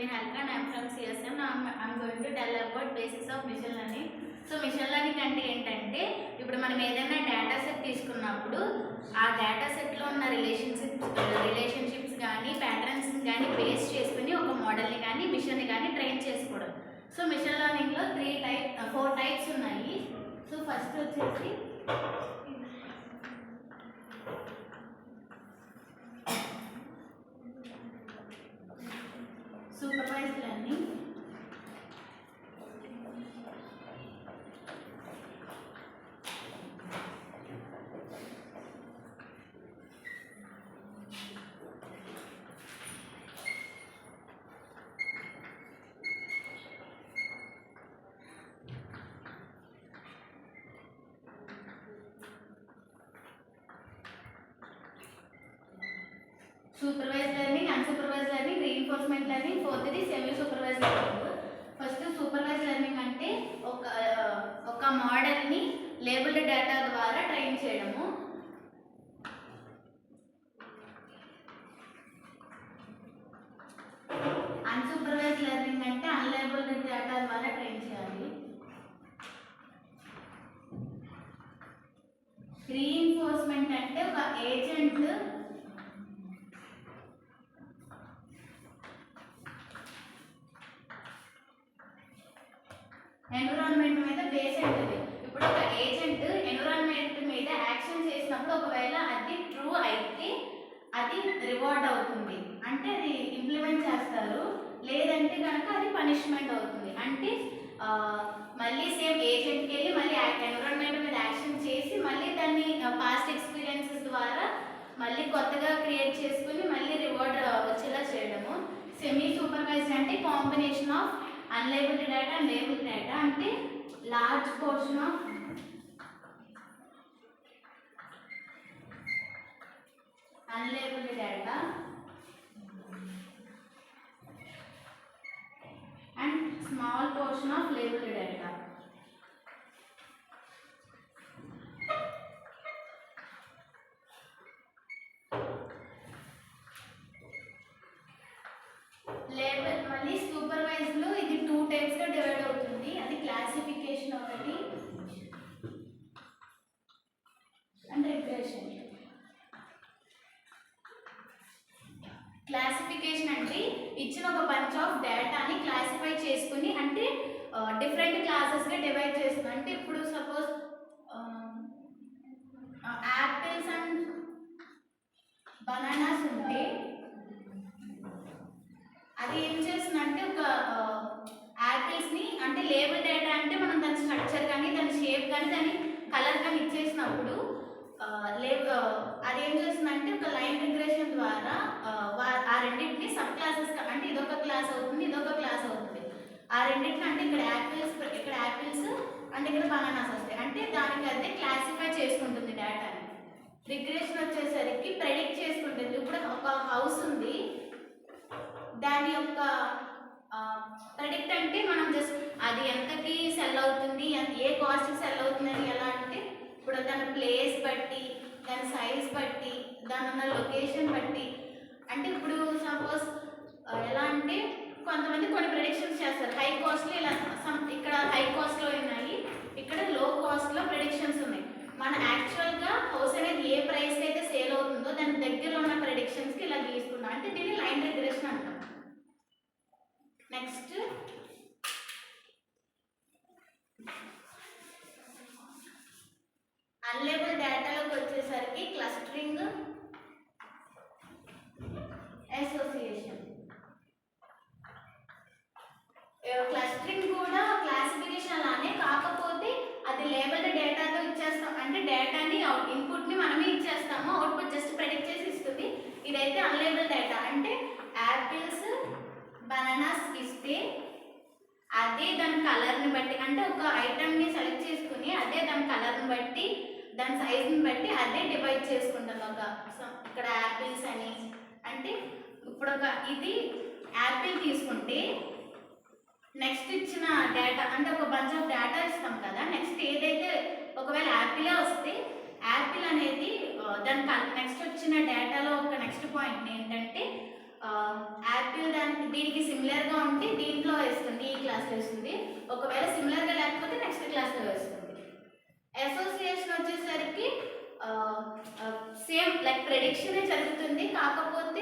Halka and I am from CSM. Now I am going to tell about basics of machine learning. So machine learning అంటే ఏంటంటే ఇప్పుడు మనం ఏదైనా data set తీసుకున్నప్పుడు ఆ data సెట్లో ఉన్న రిలేషన్షిప్స్ కానీ ప్యాటర్న్స్ కానీ బేస్ చేసుకుని ఒక మోడల్ని కానీ మిషన్ని కానీ ట్రైన్ చేసుకోవడం. సో మిషన్ లెర్నింగ్లో 4 టైప్స్ ఉన్నాయి. సో ఫస్ట్ వచ్చేసి supervised learning, supervised learning, unsupervised learning, reinforcement learning, ఫోర్త్ది semi supervised learning. First supervised learning అంటే ఒక మోడల్ని లేబుల్డ్ డేటా ద్వారా ట్రైన్ చేయడము. అన్సూపర్వైజ్డ్ లెర్నింగ్ అంటే అన్లేబుల్డ్ డేటా ద్వారా ట్రైన్ చేయాలి. రీఇన్ఫోర్స్మెంట్ అంటే ఒక ఏజెంట్ ఎన్విరాన్మెంట్ మీద బేస్ అవుతుంది. ఇప్పుడు ఒక ఏజెంట్ ఎన్విరాన్మెంట్ మీద యాక్షన్ చేసినప్పుడు ఒకవేళ అది ట్రూ అయితే అది రివార్డ్ అవుతుంది, అంటే అది ఇంప్లిమెంట్ చేస్తారు. లేదంటే కనుక అది పనిష్మెంట్ అవుతుంది. అంటే మళ్ళీ సేమ్ ఏజెంట్కి వెళ్ళి మళ్ళీ ఎన్విరాన్మెంట్ మీద యాక్షన్ చేసి మళ్ళీ దాన్ని పాస్ట్ ఎక్స్పీరియన్సెస్ ద్వారా మళ్ళీ కొత్తగా క్రియేట్ చేసుకుని మళ్ళీ రివార్డ్ వచ్చేలా చేయడము. సెమీ సూపర్వైజ్డ్ అంటే combination of unlabeled data and labeled data, అంటే large portion of unlabeled data and small portion of labeled data. Label మళ్ళీ సూపర్వైజ్డ్ లో ఇది 2 టైప్స్ గా డివైడ్ అవుతుంది. అది క్లాసిఫికేషన్ ఒకటి అండ్ రిగ్రెషన్. క్లాసిఫికేషన్ అంటే ఇచ్చిన ఒక బంచ్ ఆఫ్ డేటాని క్లాసిఫై చేసుకుని అంటే డిఫరెంట్ క్లాసెస్ గా డివైడ్ చేస్తుంది. అంటే ఇప్పుడు సపోజ్ యాపిల్స్ అండ్ బనానాస్ ఉంటే అది ఏం చేస్తుందంటే ఒక యాపిల్స్ని అంటే లేబుల్ డేటా అంటే మనం దాని స్ట్రక్చర్ కానీ దాని షేప్ కానీ దాని కలర్ కానీ ఇచ్చేసినప్పుడు అది ఏం చేస్తుందంటే ఒక లైన్ రిగ్రెషన్ ద్వారా ఆ రెండింటిని సబ్ క్లాసెస్ అంటే ఇదొక క్లాస్ అవుతుంది, ఇదొక క్లాస్ అవుతుంది. ఆ రెండింటిని అంటే ఇక్కడ యాపిల్స్ అంటే ఇక్కడ బనానాస్ వస్తాయి. అంటే దానికి అదే క్లాసిఫై చేసుకుంటుంది డేటాని. రిగ్రెషన్ వచ్చేసరికి ప్రెడిక్ట్ చేసుకుంటుంది. ఇప్పుడు ఒక హౌస్ ఉంది, దాని యొక్క ప్రెడిక్ట్ అంటే మనం జస్ట్ అది ఎంతకి సెల్ అవుతుంది, ఏ కాస్ట్కి సెల్ అవుతుంది అని ఎలా అంటే ఇప్పుడు దాని ప్లేస్ బట్టి, దాని సైజ్ బట్టి, దాని ఉన్న లొకేషన్ బట్టి. అంటే ఇప్పుడు సపోజ్ ఎలా అంటే కొంతమంది కొన్ని ప్రెడిక్షన్స్ చేస్తారు. హై కాస్ట్లో ఇలా ఇక్కడ హై కాస్ట్లో ఉన్నాయి, ఇక్కడ లో కాస్ట్లో ప్రెడిక్షన్స్ ఉన్నాయి. మన యాక్చువల్గా హౌస్ అనేది ఏ ప్రైస్కి అయితే సేల్ అవుతుందో దాని దగ్గరలో ఉన్న ప్రెడిక్షన్స్కి ఇలా గీసుకున్నాం. అంటే దీన్ని లైన్ రిగ్రెషన్ అంటాం. నెక్స్ట్ అన్లేబుల్ డేటాలోకి వచ్చేసరికి క్లస్టరింగ్, అసోసియేషన్. క్లస్టరింగ్ కూడా క్లాసిఫికేషన్ లానే, కాకపోతే అది లేబుల్డ్ డేటాతో ఇచ్చేస్తాం. అంటే డేటాని ఇన్పుట్ని మనమే ఇచ్చేస్తాము, అవుట్పుట్ జస్ట్ ప్రెడిక్ట్ చేసి ఇస్తుంది. ఇదైతే అన్లేబుల్ డేటా. అంటే యాపిల్స్ బనానాస్ ఇస్తే అదే దాని కలర్ని బట్టి, అంటే ఒక ఐటమ్ని సెలెక్ట్ చేసుకుని అదే దాని కలర్ని బట్టి దాని సైజ్ని బట్టి అదే డివైడ్ చేసుకుంటాం. ఇక్కడ యాపిల్స్ అని అంటే ఇప్పుడు ఇది యాపిల్ తీసుకుంటే నెక్స్ట్ ఇచ్చిన డేటా అంటే ఒక బంచ్ ఆఫ్ డేటా ఇస్తాం కదా. నెక్స్ట్ ఏదైతే ఒకవేళ యాపిలే వస్తే యాపిల్ అనేది దాని నెక్స్ట్ వచ్చిన డేటాలో ఒక నెక్స్ట్ పాయింట్ ఏంటంటే యాపిల్ దీనికి సిమిలర్గా ఉంటే దీంట్లో వేస్తుంది, ఈ క్లాస్లో వేస్తుంది. ఒకవేళ సిమిలర్గా లేకపోతే నెక్స్ట్ క్లాస్లో వేస్తుంది. అసోసియేషన్ వచ్చేసరికి సేమ్ లైక్ ప్రెడిక్షనే జరుగుతుంది, కాకపోతే